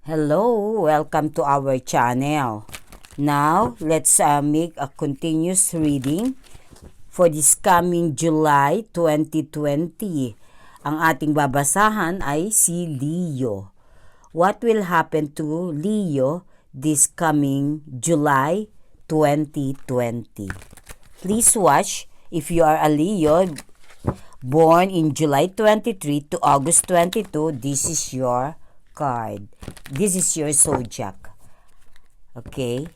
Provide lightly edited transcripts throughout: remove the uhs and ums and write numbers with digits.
Hello, welcome to our channel. Now, let's make a continuous reading for this coming July 2020. Ang ating babasahan ay si Leo. What will happen to Leo this coming July 2020? Please watch if you are a Leo born in July 23 to August 22. This is your card. This is your zodiac. Okay?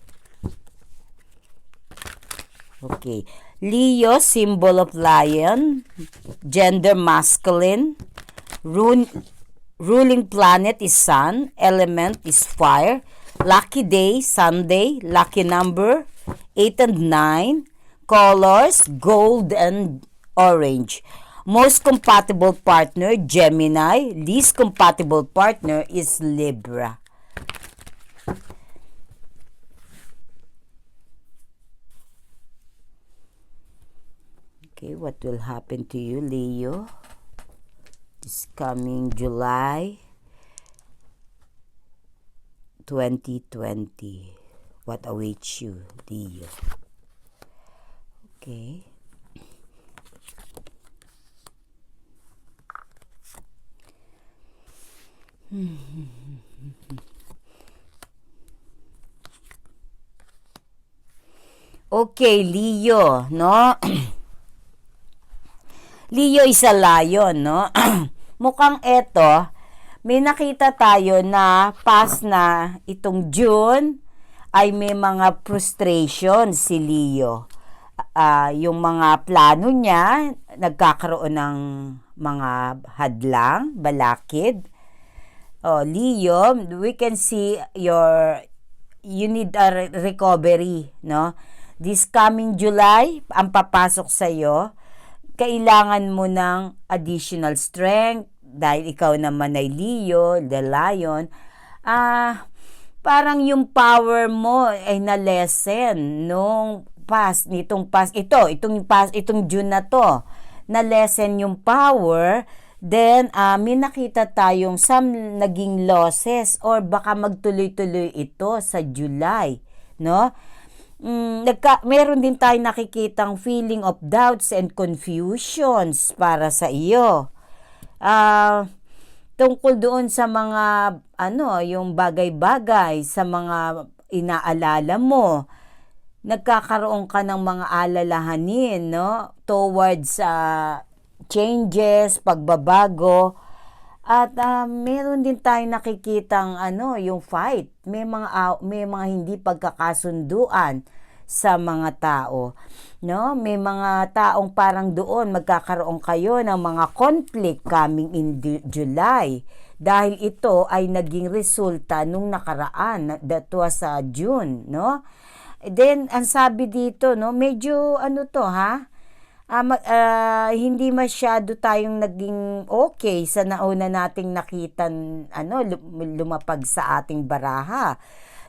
Okay. Leo, symbol of lion, gender masculine, ruling planet is sun, element is fire, lucky day, Sunday, lucky number 8 and 9, colors, gold and orange. Most compatible partner, Gemini. Least compatible partner is Libra. Okay, what will happen to you, Leo? This coming July 2020. What awaits you, Leo? Okay. Okay, Leo, no? Leo is a lion, no? Mukhang eto, may nakita tayo na past na itong June ay may mga frustration si Leo. Yung mga plano niya, nagkakaroon ng mga hadlang, balakid. Oh, Leo, we can see you need a recovery, no? This coming July, ang papasok sa iyo, kailangan mo ng additional strength dahil ikaw naman ay Leo, the lion. Parang yung power mo ay na-lessen nung itong June na to. Na-lessen yung power. Then, may nakita tayong some naging losses or baka magtuloy-tuloy ito sa July, no? Meron din tayong nakikitang feeling of doubts and confusions para sa iyo. Tungkol doon sa mga, yung bagay-bagay, sa mga inaalala mo, nagkakaroon ka ng mga alalahanin, no? Towards changes, pagbabago, at meron din tayong nakikitang yung fight. May mga hindi pagkakasunduan sa mga tao, no? May mga taong parang doon magkakaroon kayo ng mga conflict coming in July dahil ito ay naging resulta nung nakaraan, that was June, no? Then ang sabi dito, no, medyo hindi masyado tayong naging okay sa nauna nating nakitan lumapag sa ating baraha,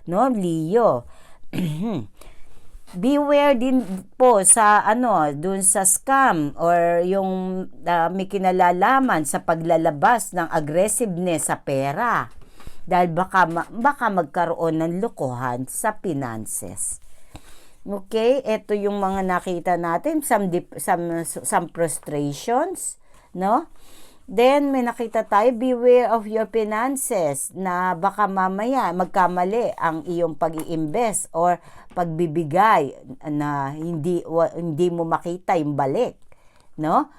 no, Leo. Beware din po sa dun sa scam or yung may kinalalaman sa paglalabas ng aggressiveness sa pera dahil baka magkaroon ng lokohan sa finances. Okay, ito yung mga nakita natin, some frustrations, no? Then may nakita tayo, beware of your finances, na baka mamaya magkamali ang iyong pag-iimbest or pagbibigay na hindi mo makita yung balik, no?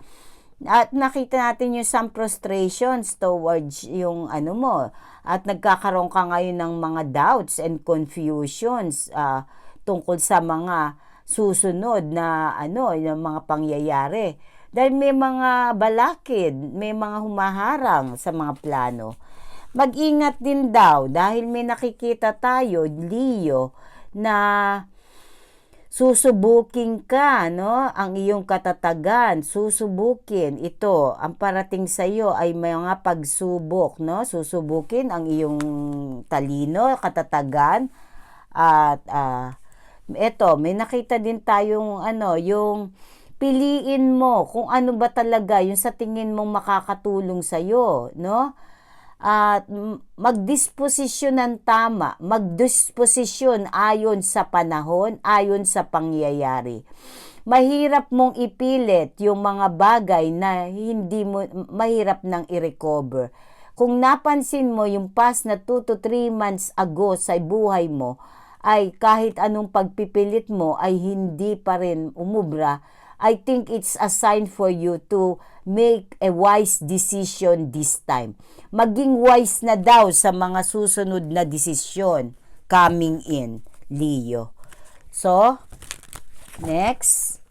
At nakita natin yung some frustrations towards yung mo, at nagkakaroon ka ngayon ng mga doubts and confusions tungkol sa mga susunod na yung mga pangyayari. Dahil may mga balakid, may mga humaharang sa mga plano. Mag-ingat din daw dahil may nakikita tayo, Leo, na susubukin ka, no? Ang iyong katatagan, susubukin. Ito, ang parating sa iyo ay mga pagsubok, no? Susubukin ang iyong talino, katatagan, at eto, may nakita din tayong yung piliin mo kung ano ba talaga yung sa tingin mong makakatulong sa iyo, no? at magdisposisyon ng tama, magdisposisyon ayon sa panahon, ayon sa pangyayari. Mahirap mong ipilit yung mga bagay na hindi mo mahirap nang i-recover. Kung napansin mo yung past na 2 to 3 months ago sa buhay mo, ay kahit anong pagpipilit mo ay hindi pa rin umubra, I think it's a sign for you to make a wise decision this time. Maging wise na daw sa mga susunod na desisyon coming in, Leo. So, next.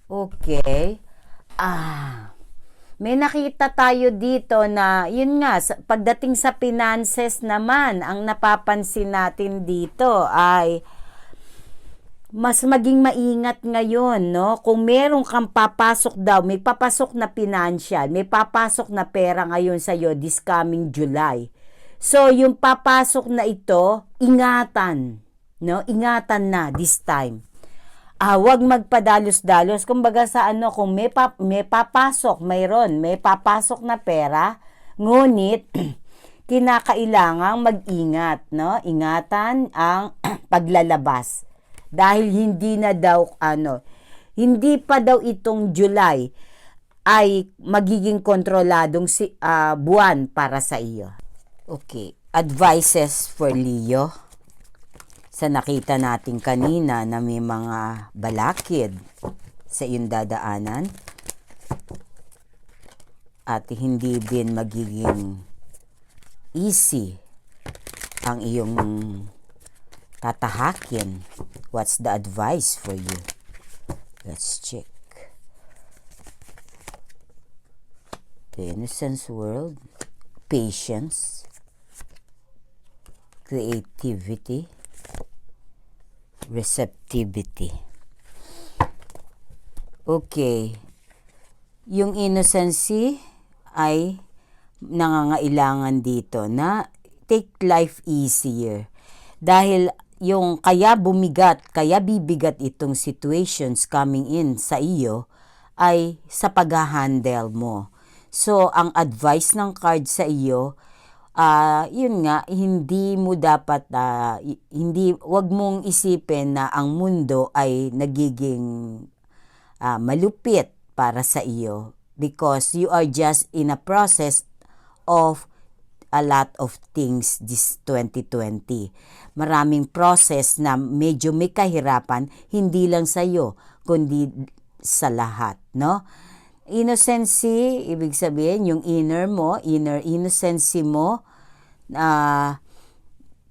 Okay. May nakita tayo dito na, yun nga, pagdating sa finances naman, ang napapansin natin dito ay mas maging maingat ngayon, no? Kung meron kang papasok daw, may papasok na financial, may papasok na pera ngayon sa'yo this coming July. So, yung papasok na ito, ingatan, no? Ingatan na this time. Wag magpadalos-dalos. Kumbaga sa ano, kung may papasok, may papasok na pera, ngunit kinakailangang mag-ingat, no? Ingatan ang paglalabas. Dahil hindi na daw hindi pa daw itong July ay magiging kontroladong buwan para sa iyo. Okay, advices for Leo. Sa nakita natin kanina na may mga balakid sa iyong dadaanan at hindi din magiging easy ang iyong tatahakin. What's the advice for you? Let's check. The Innocence World, patience, creativity, receptivity. Okay. Yung innocency ay nangangailangan dito na take life easier. Dahil yung kaya bibigat itong situations coming in sa iyo ay sa pag-handle mo. So, ang advice ng card sa iyo, yun nga, hindi mo dapat, wag mong isipin na ang mundo ay nagiging malupit para sa iyo because you are just in a process of a lot of things this 2020. Maraming process na medyo may kahirapan, hindi lang sa iyo, kundi sa lahat, no? Innocency, ibig sabihin, yung inner innocency mo,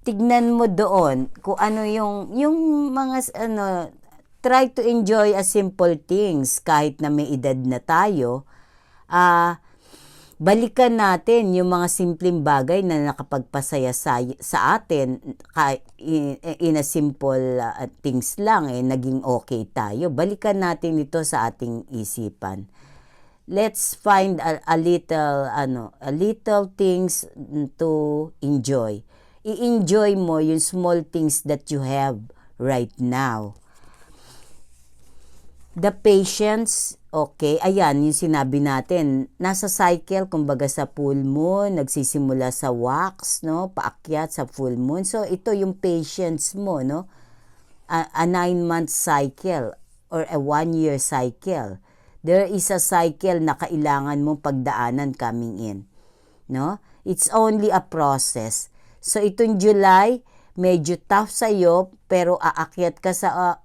tignan mo doon kung ano yung mga try to enjoy a simple things kahit na may edad na tayo. Balikan natin yung mga simpleng bagay na nakapagpasaya sa atin in a simple things lang naging okay tayo. Balikan natin ito sa ating isipan. Let's find a little things to enjoy. I-enjoy mo yung small things that you have right now. The patience, okay, ayan, yung sinabi natin, nasa cycle, kumbaga sa full moon, nagsisimula sa wax, no, paakyat sa full moon. So, ito yung patience mo, no, a 9-month cycle or a 1-year cycle. There is a cycle na kailangan mong pagdaanan coming in. No? It's only a process. So, itong July, medyo tough sa'yo, pero aakyat ka sa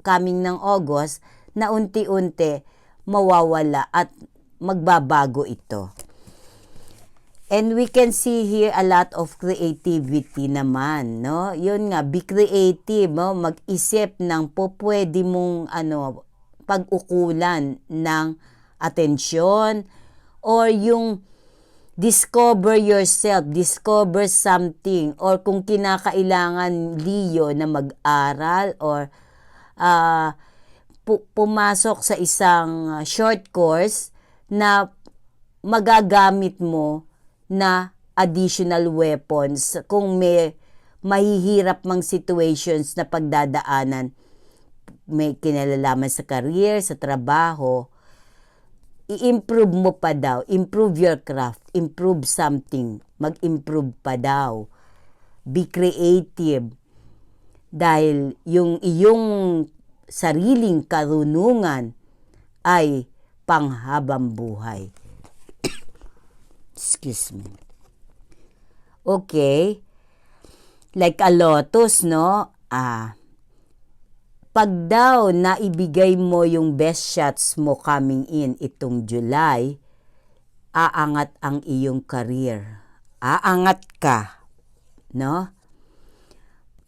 coming ng August, na unti-unti mawawala at magbabago ito. And we can see here a lot of creativity naman, no? Yun nga, be creative, no? Mag-isip ng pwede mong pag-ukulan ng atensyon or yung discover yourself, discover something, or kung kinakailangan Leo na mag-aral or pumasok sa isang short course na magagamit mo na additional weapons kung may mahihirap mang situations na pagdadaanan, may kinalalaman sa career, sa trabaho, i-improve mo pa daw, improve your craft, improve something, mag-improve pa daw. Be creative. Dahil yung iyong sariling karunungan ay panghabang buhay. Excuse me. Okay. Like a lotus, no? Pag daw naibigay mo yung best shots mo coming in itong July, aangat ang iyong career. Aangat ka, no?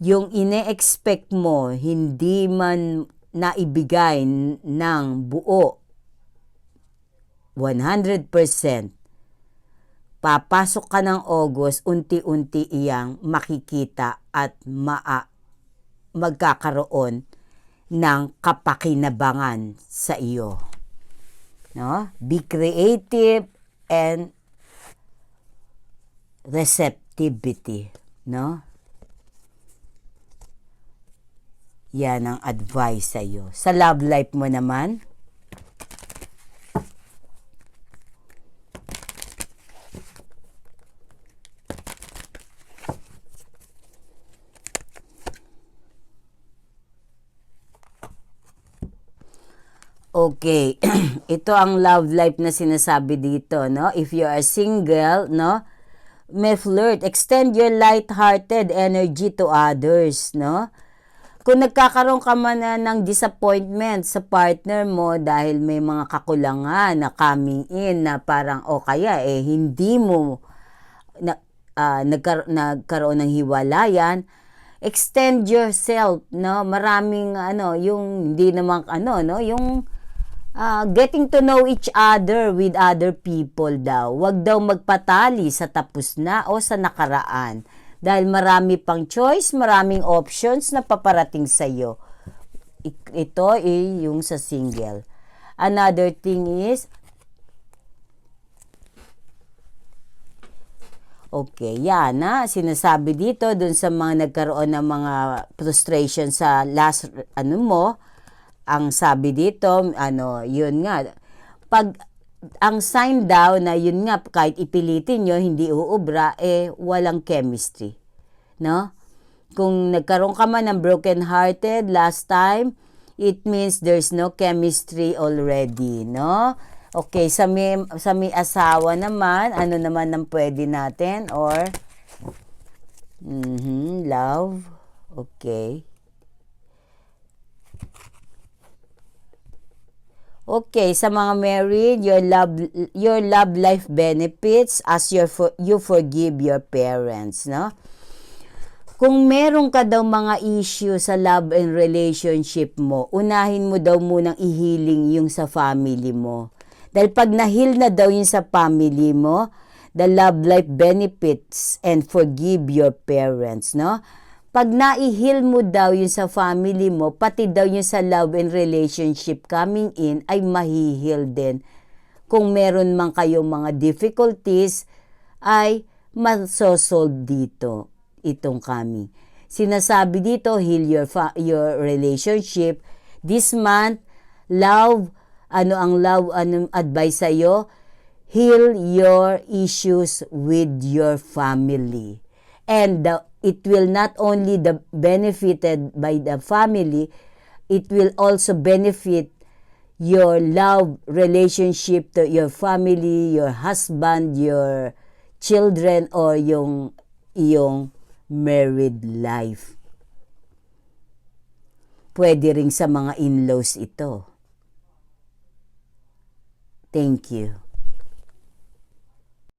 Yung ine-expect mo, hindi man naibigay ng buo, 100%, papasok ka ng August, unti-unti iyang makikita at magkakaroon ng kapakinabangan sa iyo. No? Be creative and receptivity. No? Yan ang advice sa iyo. Sa love life mo naman, okay, ito ang love life na sinasabi dito, no? If you are single, no? May flirt, extend your light-hearted energy to others, no? Kung nagkakaroon ka man ng disappointment sa partner mo dahil may mga kakulangan na coming in na parang o kaya hindi mo nagkaroon ng hiwalayan, extend yourself, no? Maraming yung hindi naman no, yung getting to know each other with other people daw. Huwag daw magpatali sa tapos na o sa nakaraan. Dahil marami pang choice, maraming options na paparating sa iyo. Ito yung sa single. Another thing is, okay, yan sinasabi dito dun sa mga nagkaroon ng mga frustration sa last ang sabi dito, yun nga, pag ang sign daw na yun nga, kahit ipilitin nyo, hindi uubra, walang chemistry. No? Kung nagkaroon ka man ng broken-hearted last time, it means there's no chemistry already. No? Okay, sa may asawa naman, ano naman ang pwede natin? Or, love. Okay. Okay, sa mga married, your love life benefits as you forgive your parents, no? Kung meron ka daw mga issue sa love and relationship mo, unahin mo daw munang i-healing yung sa family mo. Dahil pag na-heal na daw yung sa family mo, the love life benefits and forgive your parents, no? Pag na-heal mo daw yung sa family mo, pati daw yung sa love and relationship coming in ay mahihil din. Kung meron man kayong mga difficulties, ay masosolve dito itong coming. Sinasabi dito, heal your relationship. This month, love, anong advice sa'yo? Heal your issues with your family. And it will not only benefited by the family, it will also benefit your love relationship to your family, your husband, your children, or iyong married life. Pwede rin sa mga in-laws ito. Thank you.